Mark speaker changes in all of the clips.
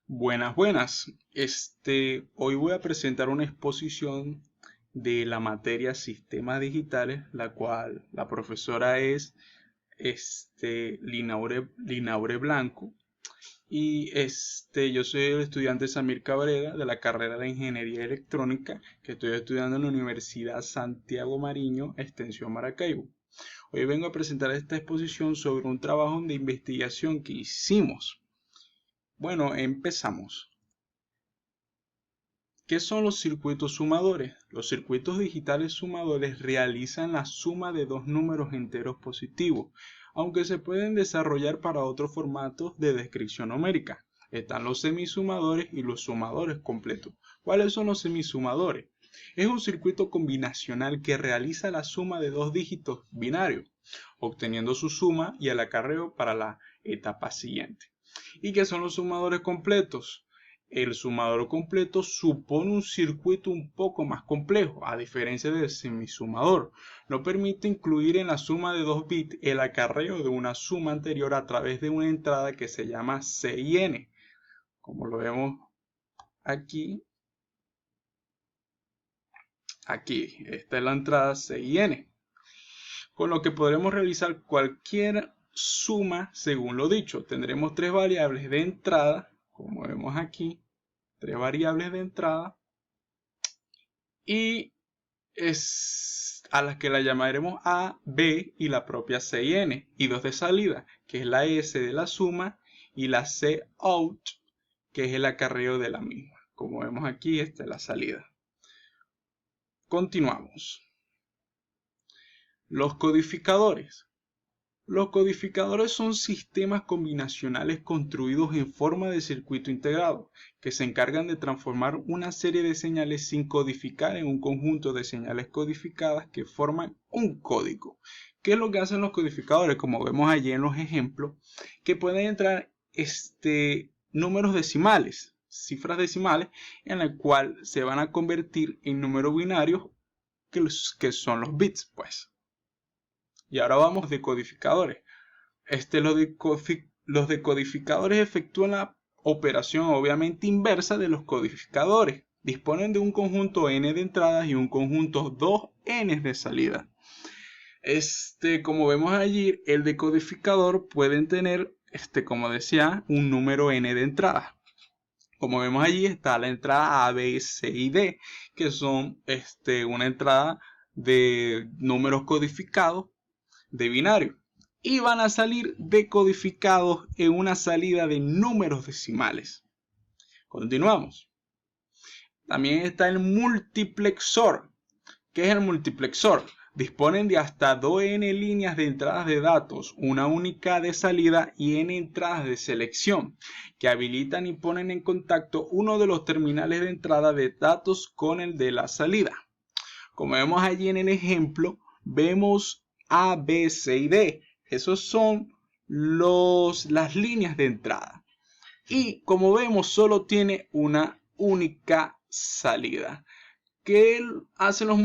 Speaker 1: Buenas, buenas. Hoy voy a presentar una exposición de la materia Sistemas Digitales, la cual la profesora es Linaure Blanco. Y yo soy el estudiante Samir Cabrera de la carrera de Ingeniería Electrónica que estoy estudiando en la Universidad Santiago Mariño, Extensión Maracaibo. Hoy vengo a presentar esta exposición sobre un trabajo de investigación que hicimos. Bueno, empezamos. ¿Qué son los circuitos sumadores? Los circuitos digitales sumadores realizan la suma de dos números enteros positivos, aunque se pueden desarrollar para otros formatos de descripción numérica. Están los semisumadores y los sumadores completos. ¿Cuáles son los semisumadores? Es un circuito combinacional que realiza la suma de dos dígitos binarios, obteniendo su suma y el acarreo para la etapa siguiente. ¿Y qué son los sumadores completos? El sumador completo supone un circuito un poco más complejo, a diferencia del semisumador. No permite incluir en la suma de 2 bits el acarreo de una suma anterior a través de una entrada que se llama CIN. Como lo vemos aquí, esta es la entrada CIN. Con lo que podremos realizar cualquier suma según lo dicho. Tendremos tres variables de entrada, como vemos aquí. Tres variables de entrada y es a las que la llamaremos A, B y la propia CIN, y dos de salida, que es la S de la suma y la C out, que es el acarreo de la misma. Como vemos aquí, esta es la salida. Continuamos. Los codificadores. Los codificadores son sistemas combinacionales construidos en forma de circuito integrado, que se encargan de transformar una serie de señales sin codificar en un conjunto de señales codificadas que forman un código. ¿Qué es lo que hacen los codificadores? Como vemos allí en los ejemplos, que pueden entrar números decimales, cifras decimales, en la cual se van a convertir en números binarios, que son los bits, pues. Y ahora vamos de codificadores. Los decodificadores efectúan la operación obviamente inversa de los codificadores. Disponen de un conjunto n de entradas y un conjunto 2n de salida. Como vemos allí, el decodificador puede tener, como decía, un número n de entradas. Como vemos allí está la entrada A, B, C y D, que son una entrada de números codificados de binario, y van a salir decodificados en una salida de números decimales. Continuamos. También está el multiplexor. ¿Qué es el multiplexor? Disponen de hasta 2n líneas de entradas de datos, una única de salida y n entradas de selección, que habilitan y ponen en contacto uno de los terminales de entrada de datos con el de la salida. Como vemos allí en el ejemplo, vemos A, B, C y D. Esos son las líneas de entrada. Y como vemos, solo tiene una única salida. ¿Qué hacen los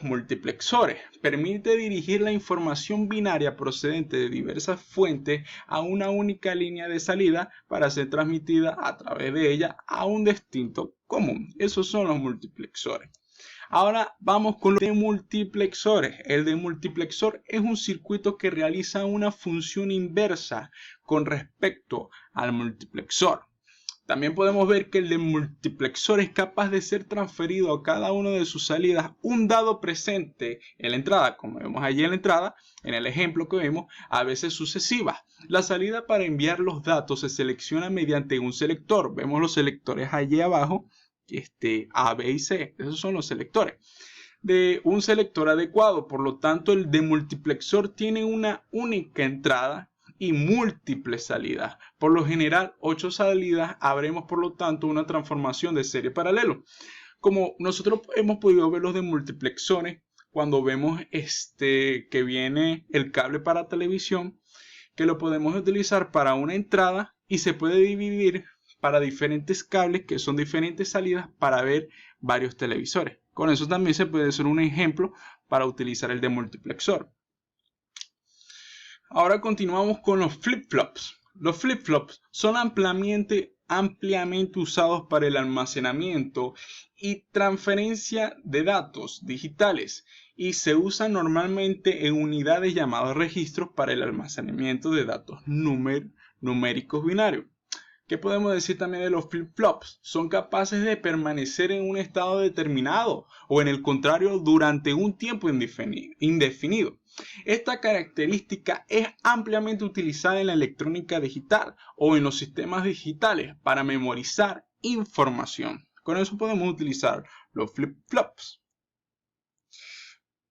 Speaker 1: multiplexores? Permite dirigir la información binaria procedente de diversas fuentes a una única línea de salida para ser transmitida a través de ella a un destino común. Esos son los multiplexores. Ahora vamos con los demultiplexores. El demultiplexor es un circuito que realiza una función inversa con respecto al multiplexor. También podemos ver que el demultiplexor es capaz de ser transferido a cada una de sus salidas un dado presente en la entrada, como vemos allí en la entrada, en el ejemplo que vemos, a veces sucesivas. La salida para enviar los datos se selecciona mediante un selector. Vemos los selectores allí abajo. A, B y C, esos son los selectores de un selector adecuado. Por lo tanto, el demultiplexor tiene una única entrada y múltiples salidas. Por lo general, 8 salidas. Habremos, por lo tanto, una transformación de serie paralelo. Como nosotros hemos podido ver los demultiplexores cuando vemos que viene el cable para televisión, que lo podemos utilizar para una entrada y se puede dividir para diferentes cables que son diferentes salidas para ver varios televisores. Con eso también se puede hacer un ejemplo para utilizar el demultiplexor. Ahora continuamos con los flip-flops. Los flip-flops son ampliamente ampliamente usados para el almacenamiento y transferencia de datos digitales y se usan normalmente en unidades llamadas registros para el almacenamiento de datos numéricos binarios. ¿Qué podemos decir también de los flip-flops? Son capaces de permanecer en un estado determinado o en el contrario durante un tiempo indefinido. Esta característica es ampliamente utilizada en la electrónica digital o en los sistemas digitales para memorizar información. Con eso podemos utilizar los flip-flops.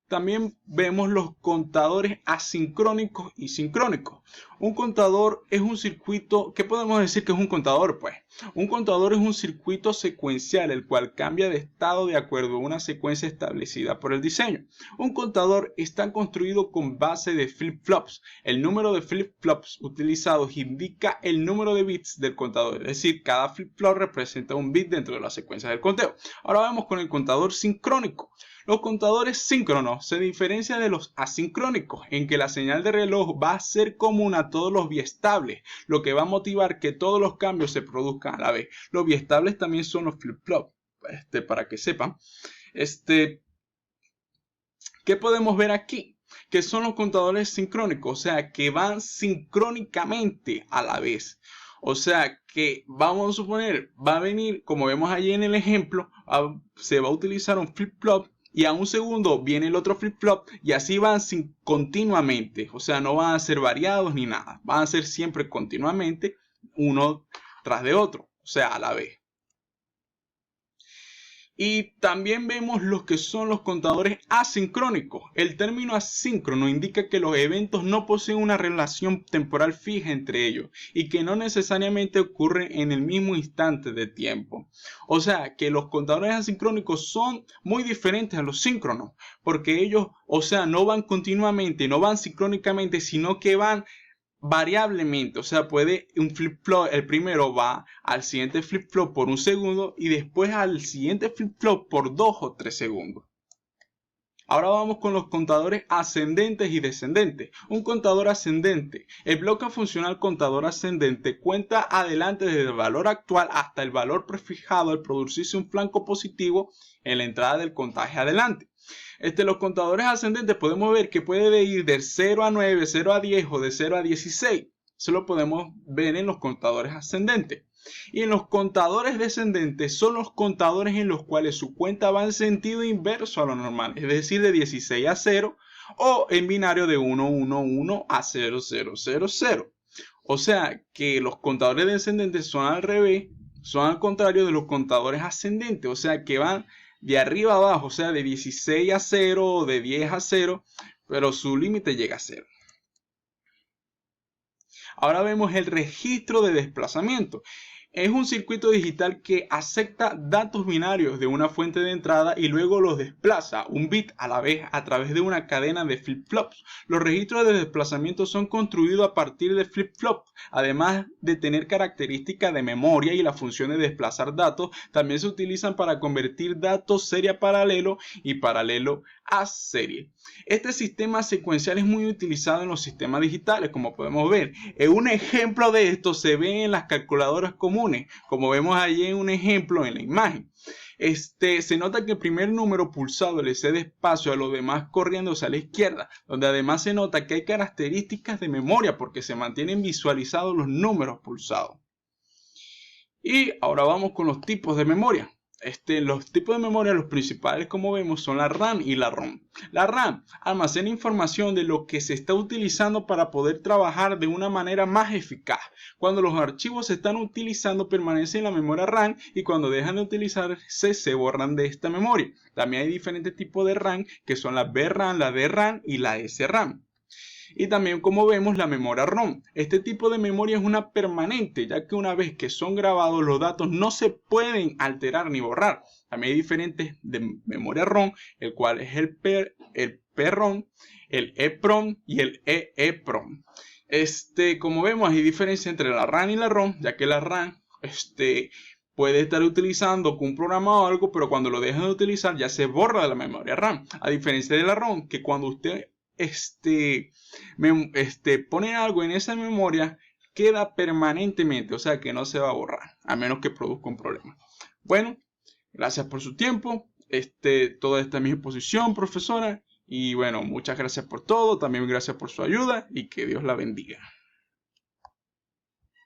Speaker 1: También vemos los contadores asincrónicos y sincrónicos. Un contador es un circuito, ¿qué podemos decir que es un contador? Pues un contador es un circuito secuencial el cual cambia de estado de acuerdo a una secuencia establecida por el diseño. Un contador está construido con base de flip-flops. El número de flip-flops utilizados indica el número de bits del contador, es decir, cada flip-flop representa un bit dentro de la secuencia del conteo. Ahora vamos con el contador sincrónico. Los contadores síncronos se diferencian de los asincrónicos en que la señal de reloj va a ser común a todos los biestables, lo que va a motivar que todos los cambios se produzcan a la vez. Los biestables también son los flip-flops, para que sepan. ¿Qué podemos ver aquí? Que son los contadores sincrónicos, o sea, que van sincrónicamente a la vez. O sea, que vamos a suponer, va a venir, como vemos allí en el ejemplo, se va a utilizar un flip-flop y a un segundo viene el otro flip-flop y así van continuamente. O sea, no van a ser variados ni nada. Van a ser siempre continuamente uno tras de otro. O sea, a la vez. Y también vemos los que son los contadores asincrónicos. El término asíncrono indica que los eventos no poseen una relación temporal fija entre ellos y que no necesariamente ocurren en el mismo instante de tiempo. O sea, que los contadores asincrónicos son muy diferentes a los síncronos, porque ellos, o sea, no van continuamente, no van sincrónicamente, sino que van variablemente. O sea, puede un flip-flop, el primero va al siguiente flip-flop por un segundo y después al siguiente flip-flop por 2 o 3 segundos. Ahora vamos con los contadores ascendentes y descendentes. Un contador ascendente. El bloque funcional contador ascendente cuenta adelante desde el valor actual hasta el valor prefijado al producirse un flanco positivo en la entrada del contaje adelante. Los contadores ascendentes podemos ver que puede ir de 0 a 9, 0 a 10 o de 0 a 16. Eso lo podemos ver en los contadores ascendentes. Y en los contadores descendentes son los contadores en los cuales su cuenta va en sentido inverso a lo normal, es decir, de 16 a 0 o en binario de 1, 1, 1 a 0, 0, 0, 0. O sea que los contadores descendentes son al revés, son al contrario de los contadores ascendentes, o sea que van de arriba a abajo, o sea de 16 a 0 o de 10 a 0, pero su límite llega a 0. Ahora vemos el registro de desplazamiento. Es un circuito digital que acepta datos binarios de una fuente de entrada y luego los desplaza un bit a la vez a través de una cadena de flip-flops. Los registros de desplazamiento son construidos a partir de flip-flops. Además de tener características de memoria y la función de desplazar datos, también se utilizan para convertir datos serie a paralelo y paralelo a serie. Este sistema secuencial es muy utilizado en los sistemas digitales, como podemos ver. Un ejemplo de esto se ve en las calculadoras comunes, como vemos allí en un ejemplo en la imagen. Se nota que el primer número pulsado le cede espacio a los demás corriéndose a la izquierda, donde además se nota que hay características de memoria porque se mantienen visualizados los números pulsados. Y ahora vamos con los tipos de memoria. Los tipos de memoria, los principales como vemos son la RAM y la ROM. La RAM almacena información de lo que se está utilizando para poder trabajar de una manera más eficaz. Cuando los archivos se están utilizando permanecen en la memoria RAM y cuando dejan de utilizarse se borran de esta memoria. También hay diferentes tipos de RAM que son la VRAM, la DRAM y la SRAM. Y también como vemos la memoria ROM. Este tipo de memoria es una permanente, ya que una vez que son grabados los datos no se pueden alterar ni borrar. También hay diferentes de memoria ROM, el cual es el PROM, el EPROM y el EEPROM. Como vemos hay diferencia entre la RAM y la ROM, ya que la RAM puede estar utilizando un programa o algo, pero cuando lo dejan de utilizar ya se borra de la memoria RAM. A diferencia de la ROM, que cuando usted pone algo en esa memoria, queda permanentemente, o sea que no se va a borrar, a menos que produzca un problema. Bueno, gracias por su tiempo. Toda esta es mi exposición, profesora. Y bueno, muchas gracias por todo. También gracias por su ayuda y que Dios la bendiga.